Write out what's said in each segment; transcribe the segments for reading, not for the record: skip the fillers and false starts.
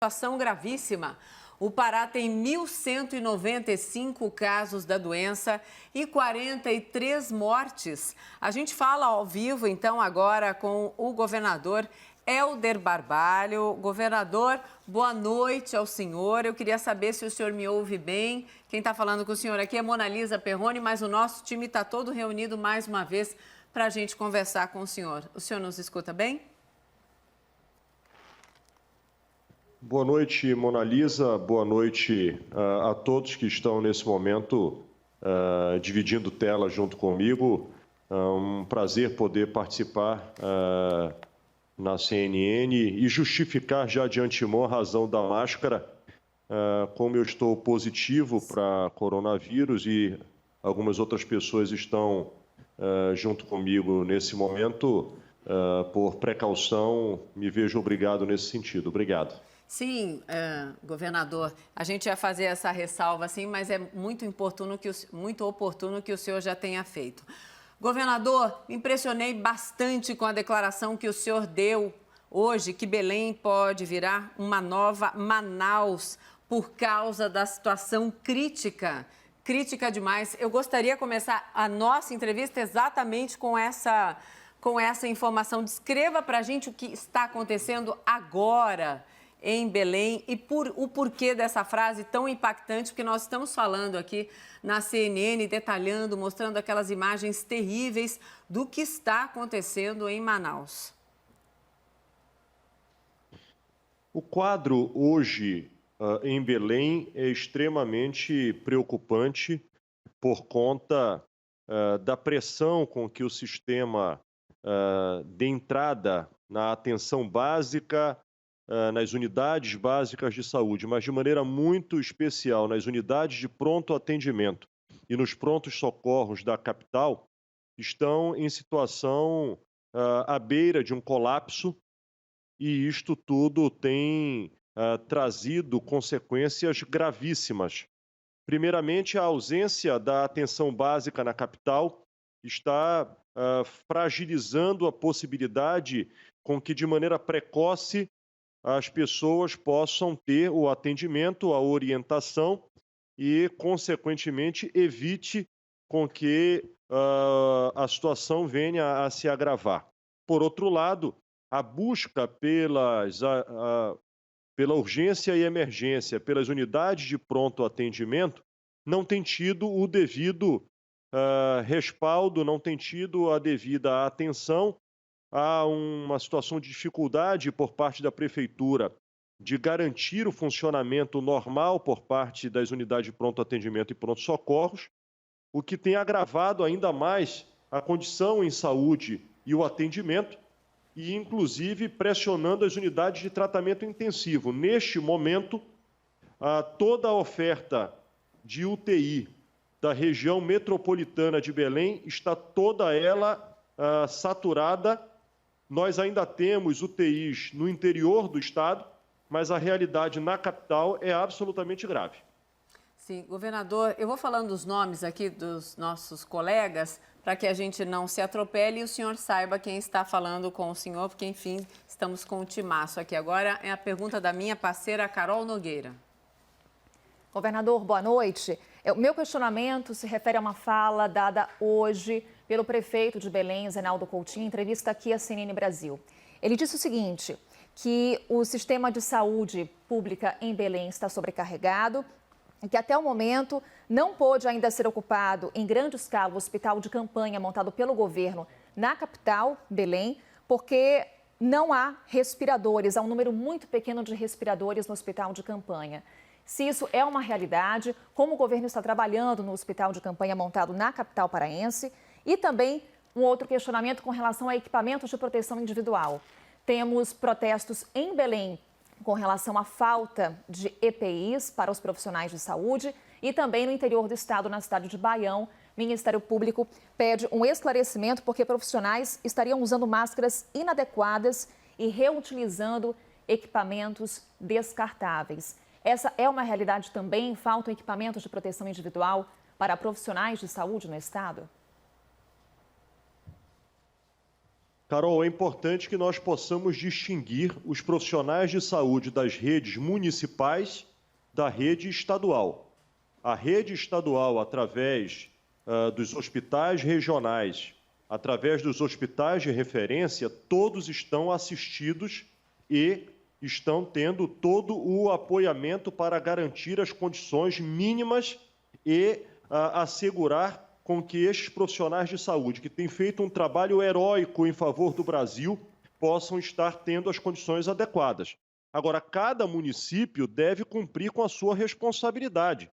Situação gravíssima. O Pará tem 1.195 casos da doença e 43 mortes. A gente fala ao vivo, então, agora com o governador Helder Barbalho. Governador, boa noite ao senhor. Eu queria saber se o senhor me ouve bem. Quem está falando com o senhor aqui é Monalisa Perrone, mas o nosso time está todo reunido mais uma vez para a gente conversar com o senhor. O senhor nos escuta bem? Boa noite, Monalisa. Boa noite a todos que estão nesse momento dividindo tela junto comigo. Um prazer poder participar na CNN e justificar já de antemão a razão da máscara. Como eu estou positivo para coronavírus e algumas outras pessoas estão junto comigo nesse momento, por precaução, me vejo obrigado nesse sentido. Obrigado. Sim, governador, a gente ia fazer essa ressalva, sim, mas é muito oportuno que o senhor já tenha feito. Governador, me impressionei bastante com a declaração que o senhor deu hoje, que Belém pode virar uma nova Manaus por causa da situação crítica demais. Eu gostaria de começar a nossa entrevista exatamente com essa informação. Descreva para a gente o que está acontecendo agora em Belém e o porquê dessa frase tão impactante, porque nós estamos falando aqui na CNN, detalhando, mostrando aquelas imagens terríveis do que está acontecendo em Manaus. O quadro hoje em Belém é extremamente preocupante por conta da pressão com que o sistema de entrada na atenção básica, nas unidades básicas de saúde, mas de maneira muito especial nas unidades de pronto atendimento e nos prontos socorros da capital, estão em situação à beira de um colapso, e isto tudo tem trazido consequências gravíssimas. Primeiramente, a ausência da atenção básica na capital está fragilizando a possibilidade com que, de maneira precoce, as pessoas possam ter o atendimento, a orientação e, consequentemente, evite com que a situação venha a se agravar. Por outro lado, a busca pela urgência e emergência, pelas unidades de pronto atendimento, não tem tido o devido respaldo, não tem tido a devida atenção. Há uma situação de dificuldade por parte da Prefeitura de garantir o funcionamento normal por parte das unidades de pronto atendimento e pronto-socorros, o que tem agravado ainda mais a condição em saúde e o atendimento, e inclusive pressionando as unidades de tratamento intensivo. Neste momento, toda a oferta de UTI da região metropolitana de Belém está toda ela saturada. Nós ainda temos UTIs no interior do estado, mas a realidade na capital é absolutamente grave. Sim, governador, eu vou falando os nomes aqui dos nossos colegas para que a gente não se atropele e o senhor saiba quem está falando com o senhor, porque, enfim, estamos com o timaço aqui. Agora é a pergunta da minha parceira Carol Nogueira. Governador, boa noite. O meu questionamento se refere a uma fala dada hoje pelo prefeito de Belém, Zenaldo Coutinho, em entrevista aqui à CNN Brasil. Ele disse o seguinte, que o sistema de saúde pública em Belém está sobrecarregado e que até o momento não pôde ainda ser ocupado em grande escala o hospital de campanha montado pelo governo na capital, Belém, porque não há respiradores, há um número muito pequeno de respiradores no hospital de campanha. Se isso é uma realidade, como o governo está trabalhando no hospital de campanha montado na capital paraense, e também um outro questionamento com relação a equipamentos de proteção individual. Temos protestos em Belém com relação à falta de EPIs para os profissionais de saúde e também no interior do estado, na cidade de Baião. O Ministério Público pede um esclarecimento porque profissionais estariam usando máscaras inadequadas e reutilizando equipamentos descartáveis. Essa é uma realidade também? Faltam equipamentos de proteção individual para profissionais de saúde no estado? Carol, é importante que nós possamos distinguir os profissionais de saúde das redes municipais da rede estadual. A rede estadual, através dos hospitais regionais, através dos hospitais de referência, todos estão assistidos e estão tendo todo o apoiamento para garantir as condições mínimas e assegurar com que estes profissionais de saúde, que têm feito um trabalho heróico em favor do Brasil, possam estar tendo as condições adequadas. Agora, cada município deve cumprir com a sua responsabilidade.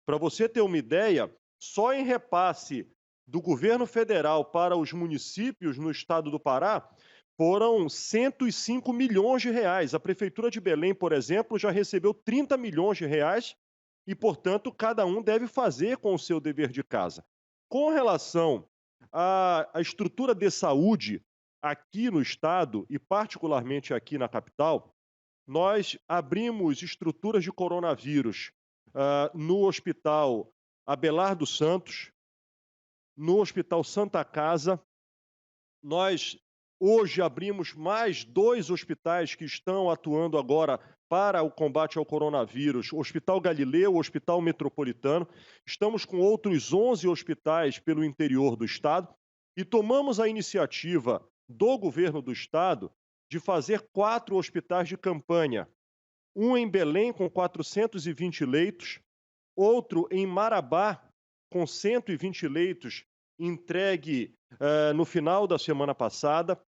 Para você ter uma ideia, só em repasse do governo federal para os municípios no estado do Pará, foram 105 milhões de reais. A Prefeitura de Belém, por exemplo, já recebeu 30 milhões de reais e, portanto, cada um deve fazer com o seu dever de casa. Com relação à estrutura de saúde aqui no estado e particularmente aqui na capital, nós abrimos estruturas de coronavírus no Hospital Abelardo Santos, no Hospital Santa Casa. Nós hoje abrimos mais 2 hospitais que estão atuando agora para o combate ao coronavírus, o Hospital Galileu, o Hospital Metropolitano. Estamos com outros 11 hospitais pelo interior do estado e tomamos a iniciativa do governo do estado de fazer 4 hospitais de campanha. Um em Belém com 420 leitos, outro em Marabá com 120 leitos, entregue no final da semana passada.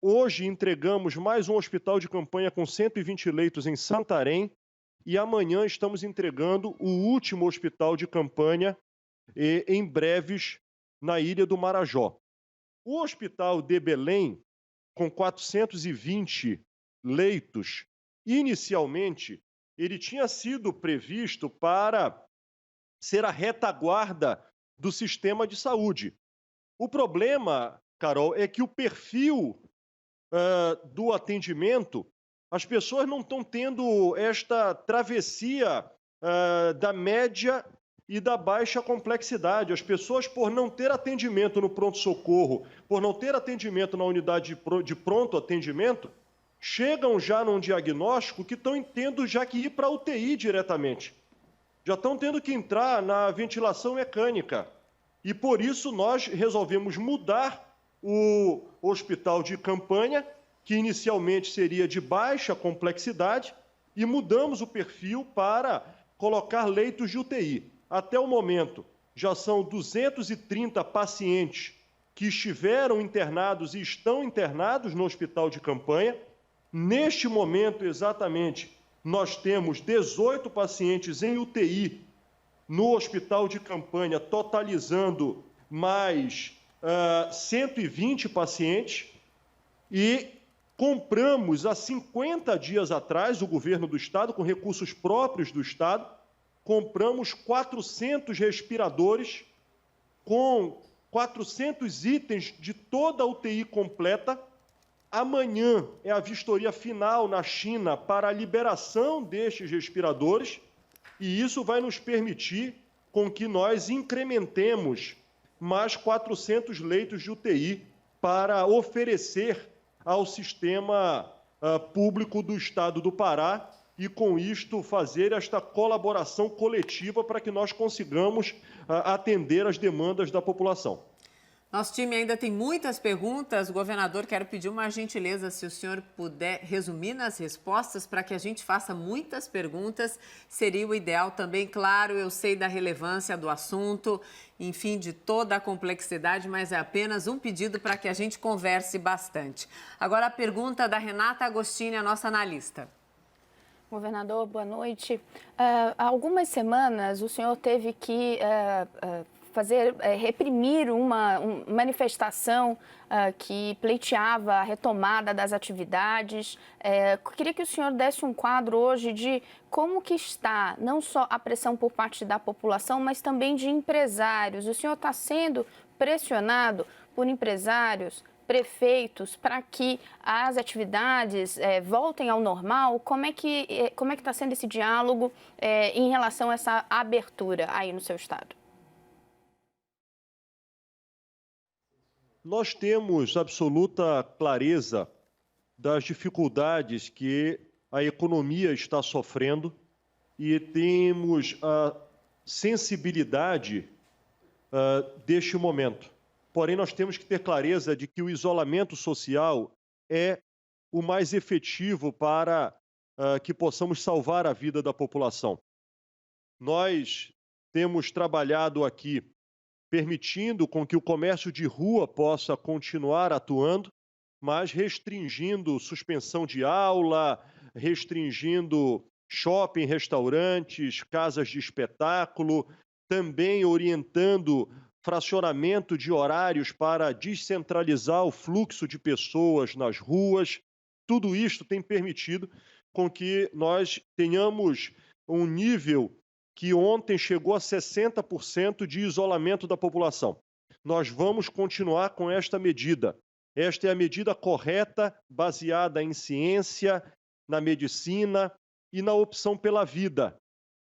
Hoje entregamos mais um hospital de campanha com 120 leitos em Santarém e amanhã estamos entregando o último hospital de campanha em breves na Ilha do Marajó. O hospital de Belém, com 420 leitos, inicialmente ele tinha sido previsto para ser a retaguarda do sistema de saúde. O problema, Carol, é que o perfil do atendimento, as pessoas não estão tendo esta travessia da média e da baixa complexidade. As pessoas, por não ter atendimento no pronto-socorro, por não ter atendimento na unidade de pronto atendimento, chegam já num diagnóstico que estão tendo já que ir para a UTI diretamente. Já estão tendo que entrar na ventilação mecânica. E por isso nós resolvemos mudar o hospital de campanha, que inicialmente seria de baixa complexidade, e mudamos o perfil para colocar leitos de UTI. Até o momento, já são 230 pacientes que estiveram internados e estão internados no hospital de campanha. Neste momento, exatamente, nós temos 18 pacientes em UTI no hospital de campanha, totalizando mais 120 pacientes, e compramos há 50 dias atrás, o governo do estado, com recursos próprios do estado, compramos 400 respiradores com 400 itens de toda a UTI completa. Amanhã é a vistoria final na China para a liberação destes respiradores e isso vai nos permitir com que nós incrementemos mais 400 leitos de UTI para oferecer ao sistema público do estado do Pará e, com isto, fazer esta colaboração coletiva para que nós consigamos atender às demandas da população. Nosso time ainda tem muitas perguntas. Governador, quero pedir uma gentileza, se o senhor puder resumir nas respostas para que a gente faça muitas perguntas, seria o ideal também. Claro, eu sei da relevância do assunto, enfim, de toda a complexidade, mas é apenas um pedido para que a gente converse bastante. Agora a pergunta da Renata Agostini, a nossa analista. Governador, boa noite. Há algumas semanas o senhor teve que reprimir uma manifestação que pleiteava a retomada das atividades. Queria que o senhor desse um quadro hoje de como que está não só a pressão por parte da população, mas também de empresários. O senhor está sendo pressionado por empresários, prefeitos, para que as atividades voltem ao normal? Como é que está sendo esse diálogo em relação a essa abertura aí no seu estado? Nós temos absoluta clareza das dificuldades que a economia está sofrendo e temos a sensibilidade deste momento. Porém, nós temos que ter clareza de que o isolamento social é o mais efetivo para que possamos salvar a vida da população. Nós temos trabalhado aqui permitindo com que o comércio de rua possa continuar atuando, mas restringindo suspensão de aula, restringindo shopping, restaurantes, casas de espetáculo, também orientando fracionamento de horários para descentralizar o fluxo de pessoas nas ruas. Tudo isto tem permitido com que nós tenhamos um nível que ontem chegou a 60% de isolamento da população. Nós vamos continuar com esta medida. Esta é a medida correta, baseada em ciência, na medicina e na opção pela vida,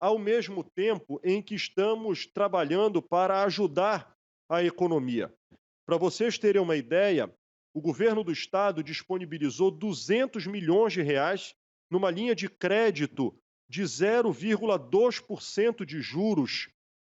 ao mesmo tempo em que estamos trabalhando para ajudar a economia. Para vocês terem uma ideia, o governo do estado disponibilizou 200 milhões de reais numa linha de crédito de 0,2% de juros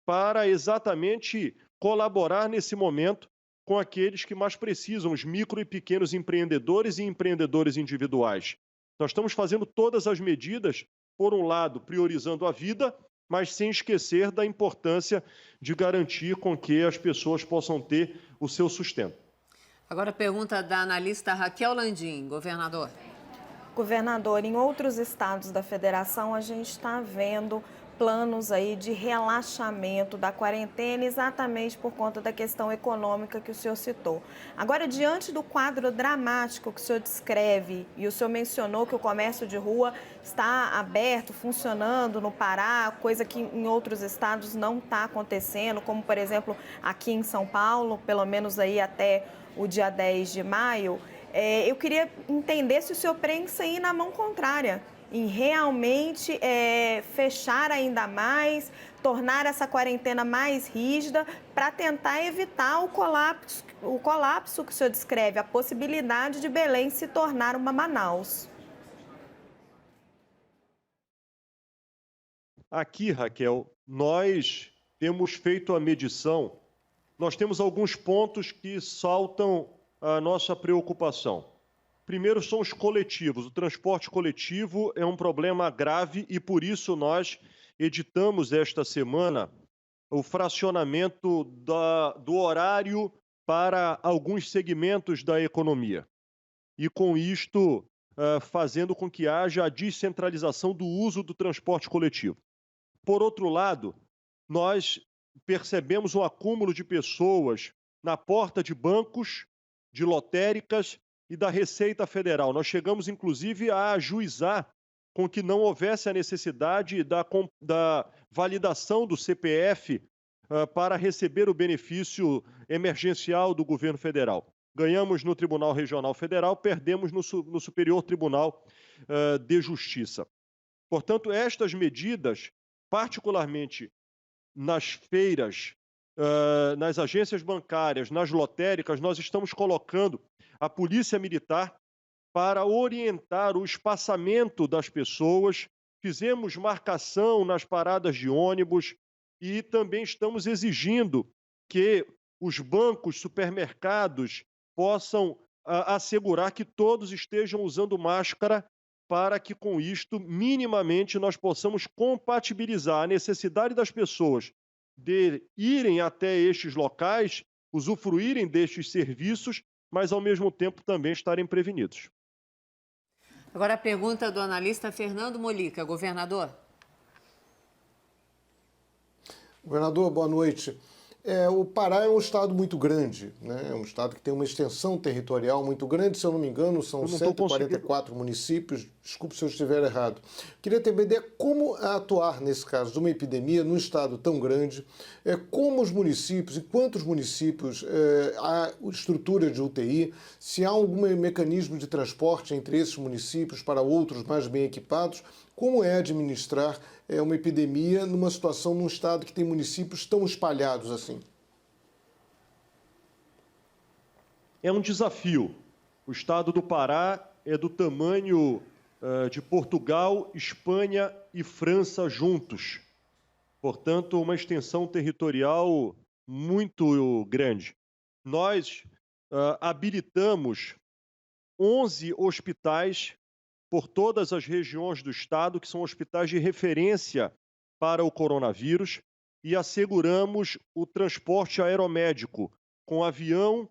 para exatamente colaborar nesse momento com aqueles que mais precisam, os micro e pequenos empreendedores e empreendedores individuais. Nós estamos fazendo todas as medidas, por um lado, priorizando a vida, mas sem esquecer da importância de garantir com que as pessoas possam ter o seu sustento. Agora a pergunta da analista Raquel Landim, governador. Governador, em outros estados da federação a gente está vendo planos aí de relaxamento da quarentena exatamente por conta da questão econômica que o senhor citou. Agora, diante do quadro dramático que o senhor descreve, e o senhor mencionou que o comércio de rua está aberto, funcionando no Pará, coisa que em outros estados não está acontecendo, como por exemplo aqui em São Paulo, pelo menos aí até o dia 10 de maio, eu queria entender se o senhor pensa em ir na mão contrária, em realmente fechar ainda mais, tornar essa quarentena mais rígida para tentar evitar o colapso que o senhor descreve, a possibilidade de Belém se tornar uma Manaus. Aqui, Raquel, nós temos feito a medição, nós temos alguns pontos que saltam a nossa preocupação. Primeiro são os coletivos. O transporte coletivo é um problema grave e, por isso, nós editamos esta semana o fracionamento do horário para alguns segmentos da economia. E, com isto, fazendo com que haja a descentralização do uso do transporte coletivo. Por outro lado, nós percebemos um acúmulo de pessoas na porta de bancos, de lotéricas e da Receita Federal. Nós chegamos, inclusive, a ajuizar com que não houvesse a necessidade da validação do CPF para receber o benefício emergencial do governo federal. Ganhamos no Tribunal Regional Federal, perdemos no Superior Tribunal de Justiça. Portanto, estas medidas, particularmente nas feiras, nas agências bancárias, nas lotéricas, nós estamos colocando a Polícia Militar para orientar o espaçamento das pessoas. Fizemos marcação nas paradas de ônibus e também estamos exigindo que os bancos, supermercados possam assegurar que todos estejam usando máscara para que, com isto, minimamente, nós possamos compatibilizar a necessidade das pessoas de irem até estes locais, usufruírem destes serviços, mas, ao mesmo tempo, também estarem prevenidos. Agora a pergunta do analista Fernando Molica, governador. Governador, boa noite. O Pará é um estado muito grande, né? É um estado que tem uma extensão territorial muito grande, se eu não me engano, são 144 municípios. Desculpe se eu estiver errado. Queria ter uma ideia como atuar nesse caso de uma epidemia num estado tão grande, como os municípios e quantos municípios há estrutura de UTI, se há algum mecanismo de transporte entre esses municípios para outros mais bem equipados, como é administrar uma epidemia numa situação num estado que tem municípios tão espalhados assim? é um desafio. O estado do Pará é do tamanho de Portugal, Espanha e França juntos. Portanto, uma extensão territorial muito grande. Nós habilitamos 11 hospitais por todas as regiões do estado, que são hospitais de referência para o coronavírus, e asseguramos o transporte aeromédico com avião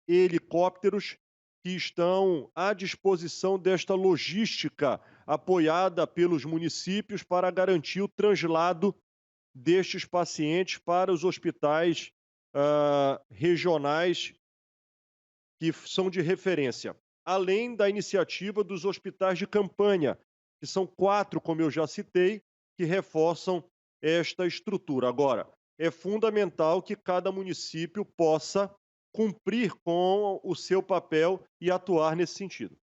e helicópteros que estão à disposição desta logística apoiada pelos municípios para garantir o translado destes pacientes para os hospitais regionais que são de referência, além da iniciativa dos hospitais de campanha, que são 4, como eu já citei, que reforçam esta estrutura. Agora, é fundamental que cada município possa cumprir com o seu papel e atuar nesse sentido.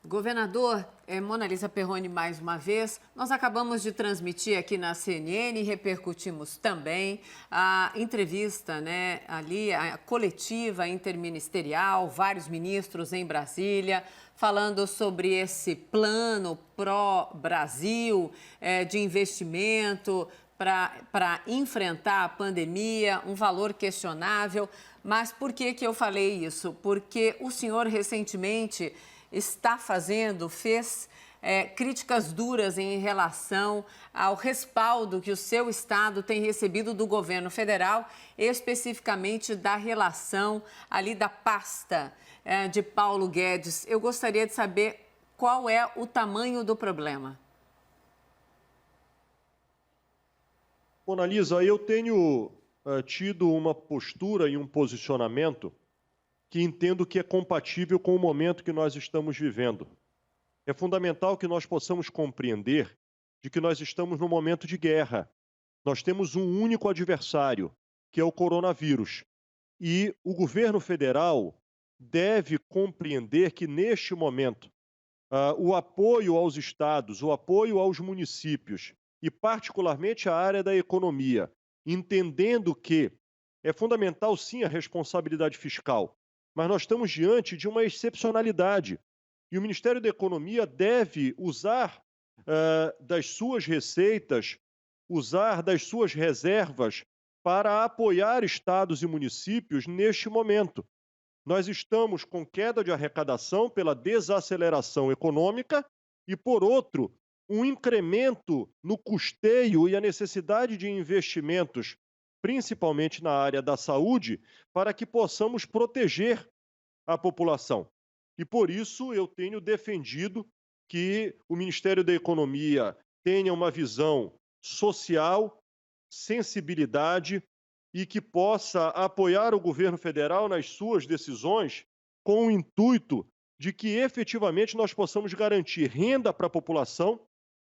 Governador, Mona Lisa Perrone, mais uma vez, nós acabamos de transmitir aqui na CNN e repercutimos também a entrevista, ali, a coletiva interministerial, vários ministros em Brasília, falando sobre esse plano pró-Brasil de investimento para enfrentar a pandemia, um valor questionável. Mas por que eu falei isso? Porque o senhor recentemente fez críticas duras em relação ao respaldo que o seu estado tem recebido do governo federal, especificamente da relação ali da pasta de Paulo Guedes. Eu gostaria de saber qual é o tamanho do problema. Mona Lisa, eu tenho tido uma postura e um posicionamento que entendo que é compatível com o momento que nós estamos vivendo. É fundamental que nós possamos compreender de que nós estamos num momento de guerra. Nós temos um único adversário, que é o coronavírus. E o governo federal deve compreender que, neste momento, o apoio aos estados, o apoio aos municípios e, particularmente, a área da economia, entendendo que é fundamental, sim, a responsabilidade fiscal, mas nós estamos diante de uma excepcionalidade. E o Ministério da Economia deve usar das suas receitas, usar das suas reservas para apoiar estados e municípios neste momento. Nós estamos com queda de arrecadação pela desaceleração econômica e, por outro, um incremento no custeio e a necessidade de investimentos, principalmente na área da saúde, para que possamos proteger a população. E por isso eu tenho defendido que o Ministério da Economia tenha uma visão social, sensibilidade e que possa apoiar o governo federal nas suas decisões com o intuito de que efetivamente nós possamos garantir renda para a população,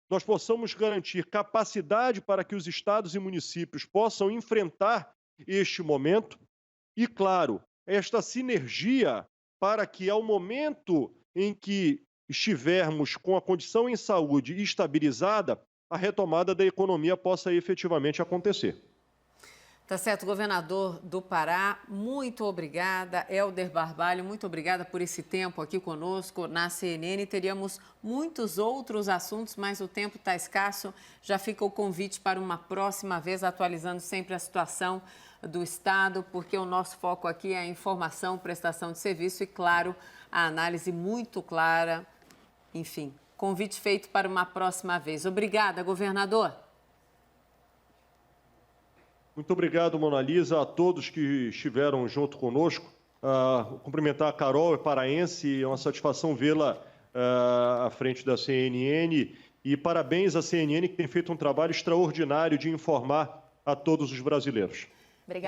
nós possamos garantir capacidade para que os estados e municípios possam enfrentar este momento e, claro, esta sinergia para que, ao momento em que estivermos com a condição em saúde estabilizada, a retomada da economia possa efetivamente acontecer. Tá certo, governador do Pará, muito obrigada. Helder Barbalho, muito obrigada por esse tempo aqui conosco na CNN. Teríamos muitos outros assuntos, mas o tempo está escasso. Já fica o convite para uma próxima vez, atualizando sempre a situação do Estado, porque o nosso foco aqui é a informação, prestação de serviço e, claro, a análise muito clara. Enfim, convite feito para uma próxima vez. Obrigada, governador. Muito obrigado, Mona Lisa, a todos que estiveram junto conosco. Cumprimentar a Carol, é paraense, é uma satisfação vê-la à frente da CNN. E parabéns à CNN, que tem feito um trabalho extraordinário de informar a todos os brasileiros.